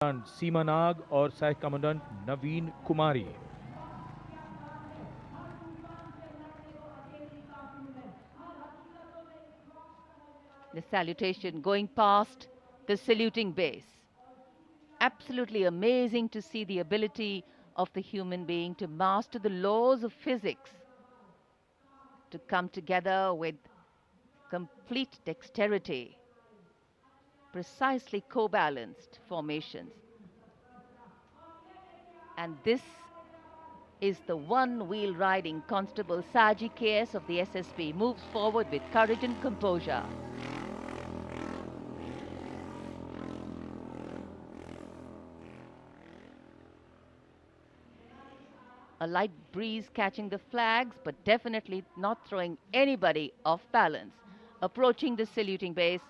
सीमा नाग और सहायक commandant Naveen Kumari. The salutation going past the saluting base. Absolutely amazing to see the ability of the human being to master the laws of physics, to come together with complete dexterity, precisely co-balanced formations. And this is the one-wheel riding Constable Saji KS of the SSB, moves forward with courage and composure. A light breeze catching the flags, but definitely not throwing anybody off balance. Approaching the saluting base,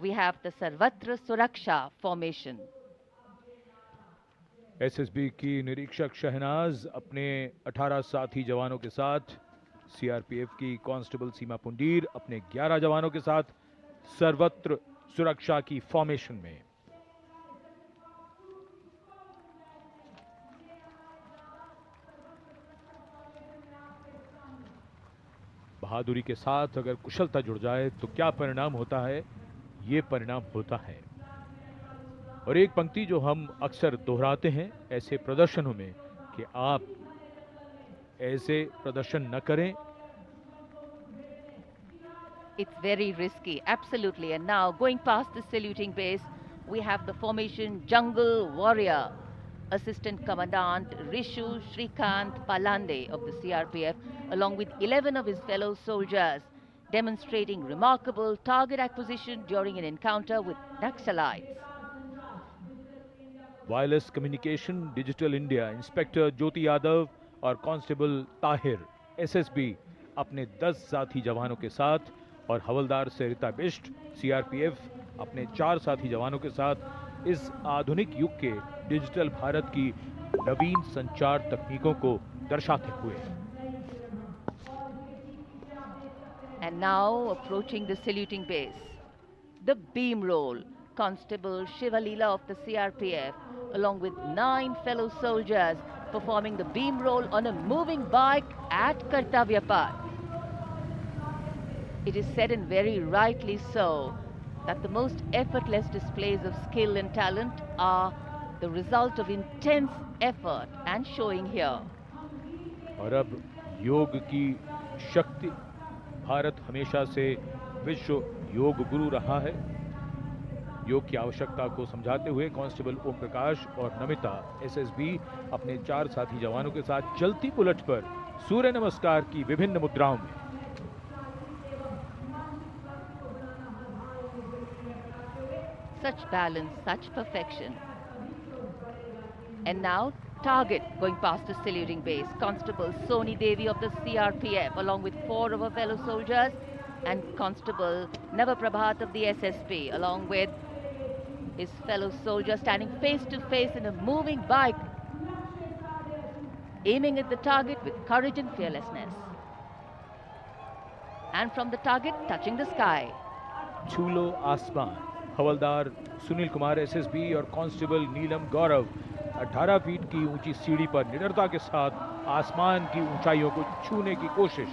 we have the Sarvatra Suraksha formation. SSB की निरीक्षक शहनाज अपने 18 साथी जवानों के साथ, CRPF की constable सीमा पुंडीर अपने 11 जवानों के साथ सर्वत्र सुरक्षा की फॉर्मेशन में। बहादुरी के साथ अगर कुशलता जुड़ जाए तो क्या परिणाम होता है, ये परिणाम होता है। और एक पंक्ति जो हम अक्सर दोहराते हैं ऐसे प्रदर्शनों में कि आप ऐसे प्रदर्शन न करें। It's very risky, absolutely. And now going past the saluting base, we have the formation Jungle Warrior. Assistant Commandant Rishu Shrikant Palande of the CRPF, along with 11 of his fellow soldiers, demonstrating remarkable target acquisition during an encounter with Naxalites. Wireless communication digital India inspector Jyoti Yadav और constable Tahir SSB अपने 10 साथी जवानों के साथ और हवलदार सरिता Bisht CRPF अपने 4 साथी जवानों के साथ इस आधुनिक युग के डिजिटल भारत की नवीन संचार तकनीकों को दर्शाते हुए। And now approaching the saluting base, the beam roll. Constable Shivalila of the CRPF, along with 9 fellow soldiers, performing the beam roll on a moving bike at Kartavya Path. It is said, and very rightly so, that the most effortless displays of skill and talent are the result of intense effort and showing here. और अब योग की शक्ति, भारत हमेशा से विश्व योग गुरु रहा है। योग की आवश्यकता को समझाते हुए कांस्टेबल ओम प्रकाश और नमिता एसएसबी अपने 4 साथी जवानों के साथ चलती बुलेट पर सूर्य नमस्कार की विभिन्न मुद्राओं में। Such balance, such perfection. And now target going past the saluting base. Constable Soni Devi of the CRPF, along with 4 of her fellow soldiers, and Constable Navaprabhat of the SSB, along with his fellow soldier, standing face to face in a moving bike, aiming at the target with courage and fearlessness. And from the target, touching the sky. छूलो आसमान, हवलदार Sunil Kumar SSB और constable नीलम गौरव 18 feet की ऊंची सीढ़ी पर निडरता के साथ आसमान की ऊंचाइयों को छूने की कोशिश,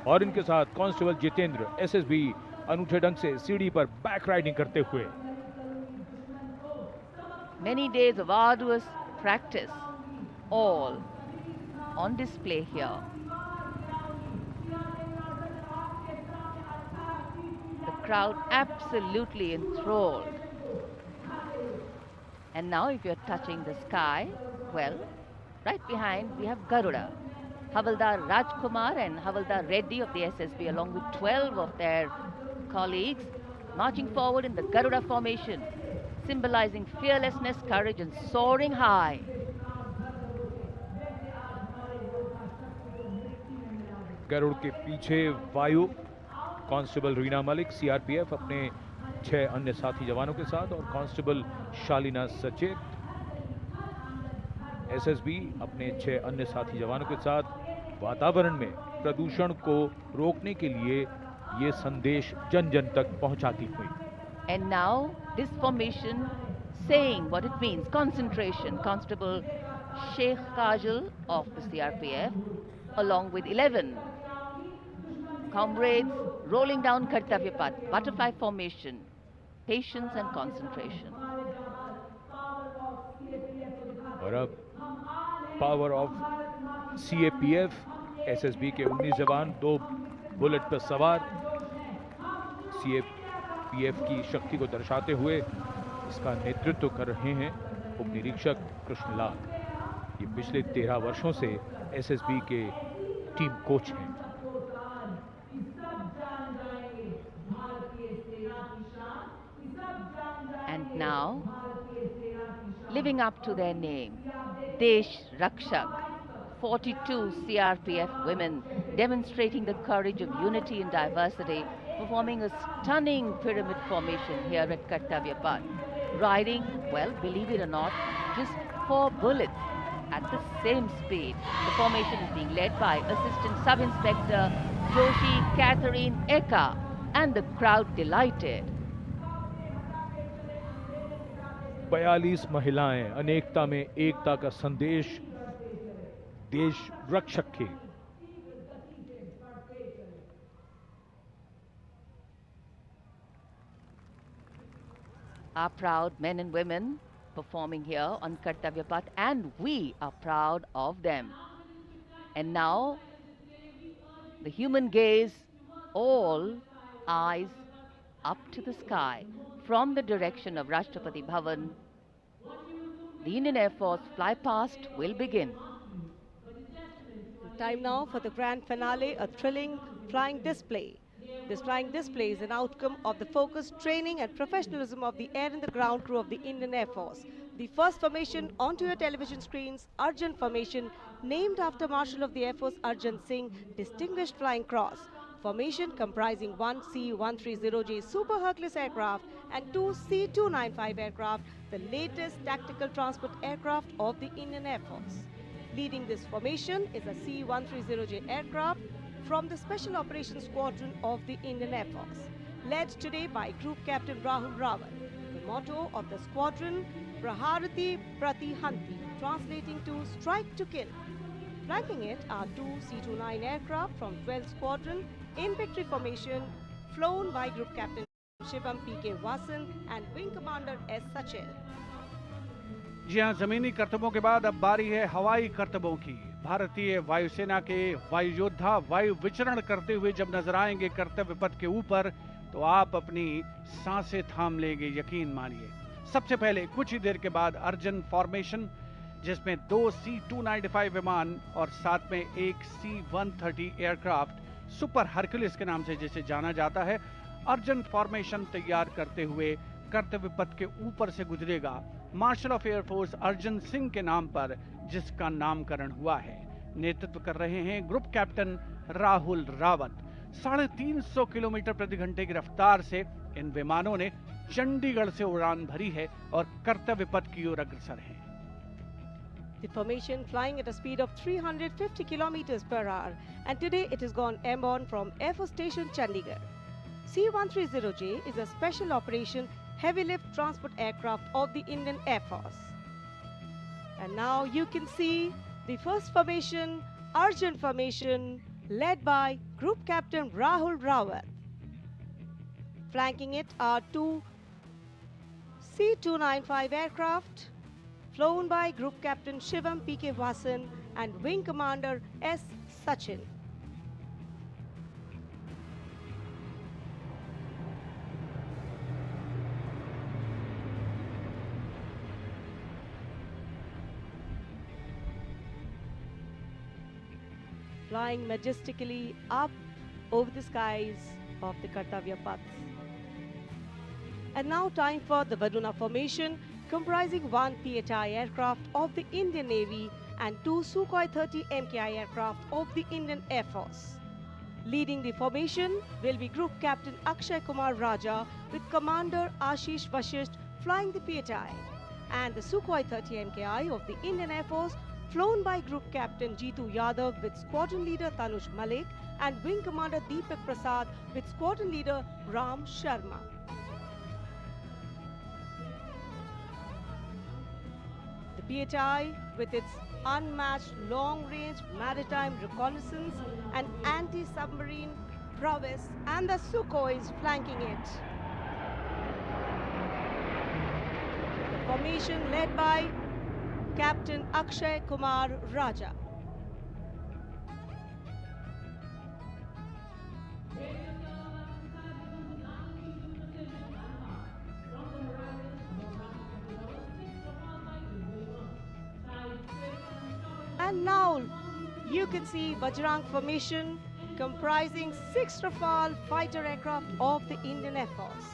और इनके साथ कांस्टेबल जितेंद्र एसएसबी अनूठे ढंग से सीढ़ी पर बैक राइडिंग करते हुए। Many days of arduous practice, all on display here. The crowd absolutely enthralled. And now if you're touching the sky, well, right behind we have Garuda. Havaldar Rajkumar and Havaldar Reddy of the SSB, along with 12 of their colleagues, marching forward in the Garuda formation, symbolizing fearlessness, courage, and soaring high. Garuda के पीछे वायु constable Reena Malik CRPF अपने 6 अन्य साथी जवानों के साथ और कांस्टेबल शालिना सचेत एसएसबी अपने 6 अन्य साथी जवानों के साथ वातावरण में प्रदूषण को रोकने के लिए ये संदेश जन जन तक पहुंचाती हुई। And now this formation saying what it means. Concentration. Constable Sheikh Kajal of the CRPF, along with 11 comrades, rolling down Kartavya Path, butterfly formation, patience and concentration. और अब पावर ऑफ CAPF, SSB के 19 जवान 2 bullet पर सवार CAPF की शक्ति को दर्शाते हुए इसका नेतृत्व कर रहे हैं उप निरीक्षक कृष्णलाल। ये पिछले 13 वर्षों से SSB के टीम कोच हैं। And now, living up to their name, Desh Rakshak, 42 CRPF women demonstrating the courage of unity and diversity, performing a stunning pyramid formation here at Kartavya Path. Riding, well, believe it or not, just 4 bullets at the same speed. The formation is being led by Assistant Sub-Inspector Joshi Catherine Eka, and the crowd delighted. 42 महिलाएं अनेकता में एकता का संदेश देश रक्षक के। Our proud men and women performing here on Kartavya Path, and we are proud of them. And now, the human gaze, all eyes up to the sky from the direction of Rashtrapati Bhavan. The Indian Air Force fly past will begin. Time now for the grand finale, a thrilling flying display. This flying display is an outcome of the focused training and professionalism of the air and the ground crew of the Indian Air Force. The first formation onto your television screens, Arjun formation, named after Marshal of the Air Force Arjun Singh, Distinguished Flying Cross. Formation comprising 1 C-130J Super Hercules aircraft and 2 C-295 aircraft, the latest tactical transport aircraft of the Indian Air Force. Leading this formation is a C-130J aircraft from the Special Operations Squadron of the Indian Air Force, led today by Group Captain Rahul Rawat. The motto of the squadron, Praharati Pratihanti, translating to strike to kill. Flanking it are 2 C-29 aircraft from 12th Squadron in victory formation, flown by Group Captain Shivam P.K. Vasan and Wing Commander S. Sachil. जी हाँ, जमीनी करतबों के बाद अब बारी है हवाई करतबों की। भारतीय वायुसेना के वायु योद्धा वायु विचरण करते हुए जब नजर आएंगे कर्तव्य पथ के ऊपर, तो आप अपनी सांसें थाम लेंगे, यकीन मानिए। सबसे पहले कुछ ही देर के बाद अर्जन फॉर्मेशन, जिसमें 2 C-295 विमान और साथ में एक C-130 एयरक्राफ्ट सुपर हरक्यूलिस के नाम से जिसे जाना जाता है, अर्जन फॉर्मेशन तैयार करते हुए कर्तव्य पथ के ऊपर से गुजरेगा। Marshal of air force Arjan Singh के नाम पर जिसका नामकरण हुआ है। नेतृत्व कर रहे हैं group captain Rahul Rawat. 350 kilometre प्रति घंटे की रफ्तार से इन विमानों ने चंडीगढ़ से उड़ान भरी है और कर्तव्य पथ की ओर अग्रसर हैं। The formation flying at a speed of 350 kilometers per hour, and today it has gone airborne from Air Force Station Chandigarh. C-130J is a special operation heavy lift transport aircraft of the Indian Air Force. And now you can see the first formation, Arjun formation, led by Group Captain Rahul Rawat. Flanking it are 2 C-295 aircraft, flown by Group Captain Shivam P.K. Vasan and Wing Commander S. Sachin. Flying majestically up over the skies of the Kartavya Path. And now time for the Varuna formation, comprising 1 PHI aircraft of the Indian Navy and 2 Sukhoi 30 MKI aircraft of the Indian Air Force. Leading the formation will be Group Captain Akshay Kumar Raja with Commander Ashish Vashisht flying the PHI, and the Sukhoi 30 MKI of the Indian Air Force flown by Group Captain Jeetu Yadav with Squadron Leader Tanush Malik and Wing Commander Deepak Prasad with Squadron Leader Ram Sharma. BHI, with its unmatched long-range maritime reconnaissance and anti-submarine prowess, and the Sukhois flanking it. The formation led by Captain Akshay Kumar Raja. And now you can see Bajrang formation comprising 6 Rafale fighter aircraft of the Indian Air Force.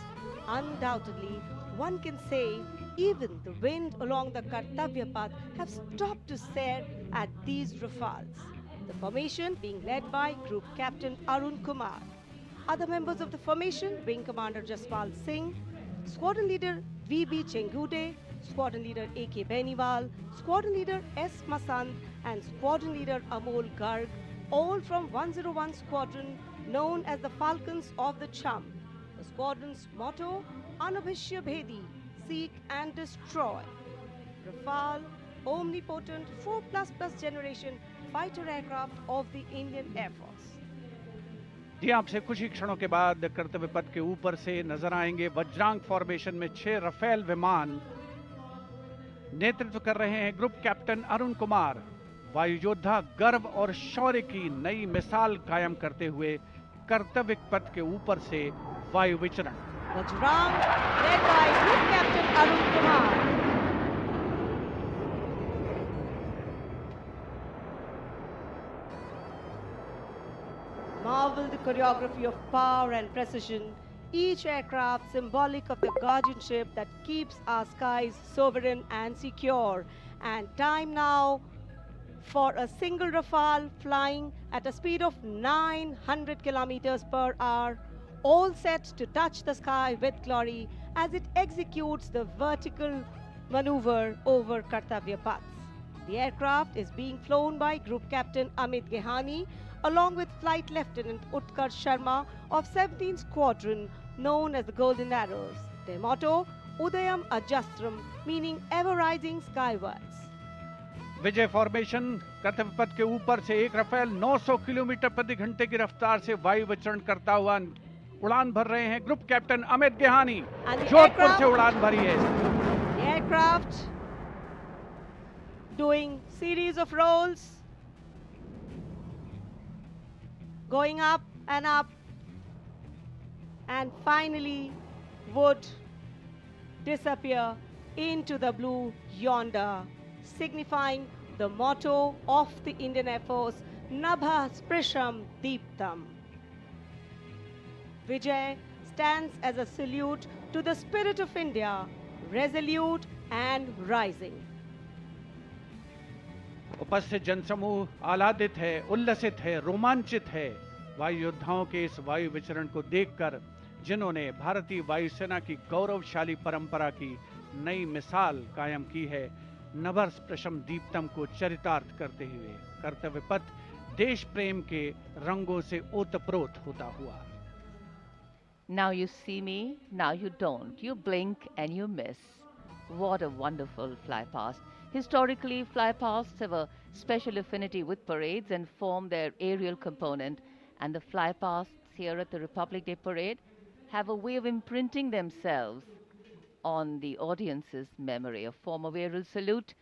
Undoubtedly, one can say even the wind along the Kartavya path have stopped to stare at these Rafales. The formation being led by Group Captain Arun Kumar. Other members of the formation, Wing Commander Jaspal Singh, Squadron Leader V.B. Chengude, Squadron Leader A.K. Beniwal, Squadron Leader S. Masand, and Squadron Leader Amol Garg, all from 101 Squadron, known as the Falcons of the Cham. The squadron's motto, Anubhishya Bhedi, seek and destroy. Rafale, omnipotent 4++ generation fighter aircraft of the Indian Air Force. जी आपसे कुछ ही क्षणों के बाद कर्तव्य पथ के ऊपर से नजर आएंगे वज्रांग फॉर्मेशन में 6 रफेल विमान। नेतृत्व कर रहे हैं ग्रुप कैप्टन अरुण कुमार। वायु योद्धा गर्व और शौर्य की नई मिसाल कायम करते हुए कर्तव्य पथ के ऊपर से वायु विचरण। Vajrang, led by Group Captain Arun Kumar. Marvel the choreography of power and precision, each aircraft symbolic of the guardianship that keeps our skies sovereign and secure. And time now for a single Rafale flying at a speed of 900 kilometers per hour, all set to touch the sky with glory as it executes the vertical maneuver over Kartavya paths. The aircraft is being flown by Group Captain Amit Gehani along with Flight Lieutenant Utkarsh Sharma of 17th Squadron, known as the Golden Arrows. Their motto, Udayam Ajastram, meaning ever rising skywards. Vijay formation कर्तव्य पथ के ऊपर से एक Rafale 900 kilometre प्रति घंटे की रफ्तार से वायु विचरण करता हुआ उड़ान भर रहे हैं ग्रुप कैप्टन अमित गेहानी। जोधपुर से उड़ान भरी है। The aircraft doing series of rolls, going up, and finally would disappear into the blue yonder, signifying the motto of the Indian Air Force, Nabha Sprisham Deeptam. Vijay stands as a salute to the spirit of India, resolute and rising. उपस्थित जनसमूह आह्लादित है, उल्लसित है, रोमांचित है वायु योद्धाओं के इस वायु विचरण को देखकर, जिन्होंने भारतीय वायुसेना की गौरवशाली परंपरा की नई मिसाल कायम की है। नभर स्पृशम दीप्तम को चरितार्थ करते हुए कर्तव्य पथ देश प्रेम के रंगों से ओतप्रोत होता हुआ। Now you see me, now you don't. You blink and you miss. What a wonderful flypast. Historically, flypasts have a special affinity with parades and form their aerial component, and the flypasts here at the Republic Day Parade have a way of imprinting themselves on the audience's memory. A form of aerial salute,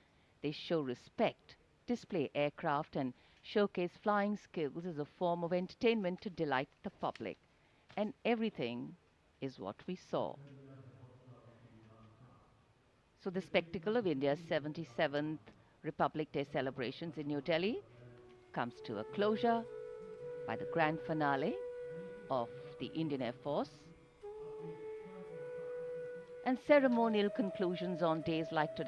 they show respect, display aircraft, and showcase flying skills as a form of entertainment to delight the public. And everything is what we saw. So the spectacle of India's 77th Republic Day celebrations in New Delhi comes to a closure by the grand finale of the Indian Air Force, and ceremonial conclusions on days like today